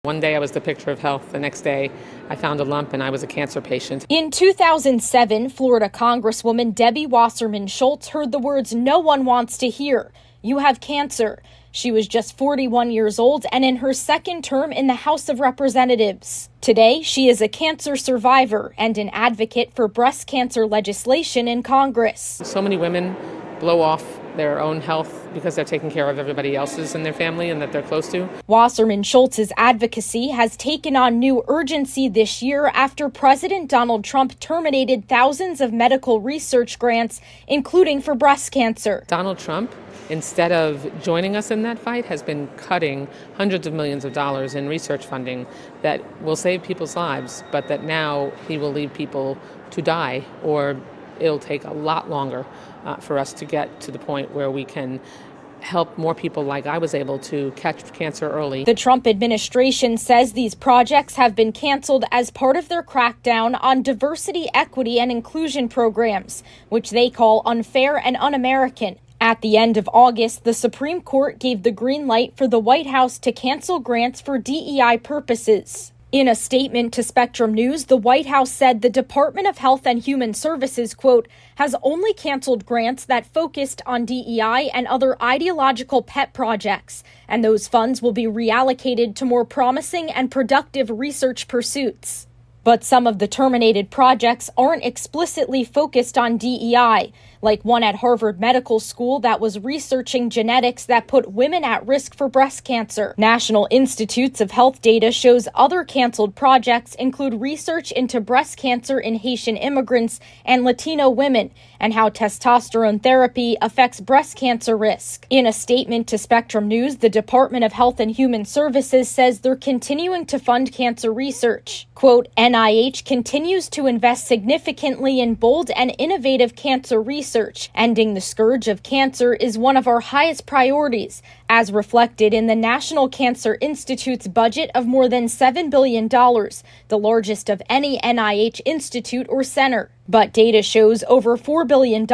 One day I was the picture of health. The next day I found a lump and I was a cancer patient. In 2007, Florida Congresswoman Debbie Wasserman Schultz heard the words no one wants to hear. You have cancer. She was just 41 years old and in her second term in the House of Representatives. Today, she is a cancer survivor and an advocate for breast cancer legislation in Congress. So many women blow off their own health because they're taking care of everybody else's in their family and that they're close to. Wasserman Schultz's advocacy has taken on new urgency this year after President Donald Trump terminated thousands of medical research grants, including for breast cancer. Donald Trump, instead of joining us in that fight, has been cutting hundreds of millions of dollars in research funding that will save people's lives, but that now he will leave people to die, or it'll take a lot longer for us to get to the point where we can help more people like I was able to catch cancer early. The Trump administration says these projects have been canceled as part of their crackdown on diversity, equity, and inclusion programs, which they call unfair and un-American. At the end of August, the Supreme Court gave the green light for the White House to cancel grants for DEI purposes. In a statement to Spectrum News, the White House said the Department of Health and Human Services, quote, has only canceled grants that focused on DEI and other ideological pet projects, and those funds will be reallocated to more promising and productive research pursuits. But some of the terminated projects aren't explicitly focused on DEI, like one at Harvard Medical School that was researching genetics that put women at risk for breast cancer. National Institutes of Health data shows other canceled projects include research into breast cancer in Haitian immigrants and Latino women, and how testosterone therapy affects breast cancer risk. In a statement to Spectrum News, the Department of Health and Human Services says they're continuing to fund cancer research. Quote, NIH continues to invest significantly in bold and innovative cancer research. Ending the scourge of cancer is one of our highest priorities, as reflected in the National Cancer Institute's budget of more than $7 billion, the largest of any NIH institute or center. But data shows over $4 billion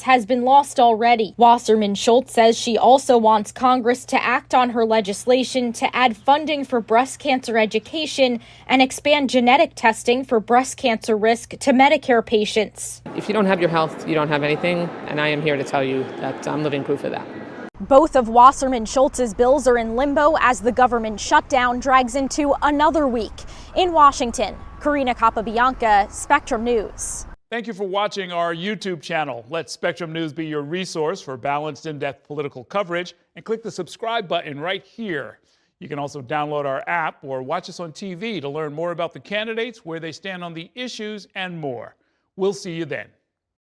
has been lost already. Wasserman Schultz says she also wants Congress to act on her legislation to add funding for breast cancer education and expand genetic testing for breast cancer risk to Medicare patients. If you don't have your health, you don't have anything, and I am here to tell you that I'm living proof of that. Both of Wasserman Schultz's bills are in limbo as the government shutdown drags into another week. In Washington, Karina Capabianca, Spectrum News. Thank you for watching our YouTube channel. Let Spectrum News be your resource for balanced, in-depth political coverage, and click the subscribe button right here. You can also download our app or watch us on TV to learn more about the candidates, where they stand on the issues, and more. We'll see you then.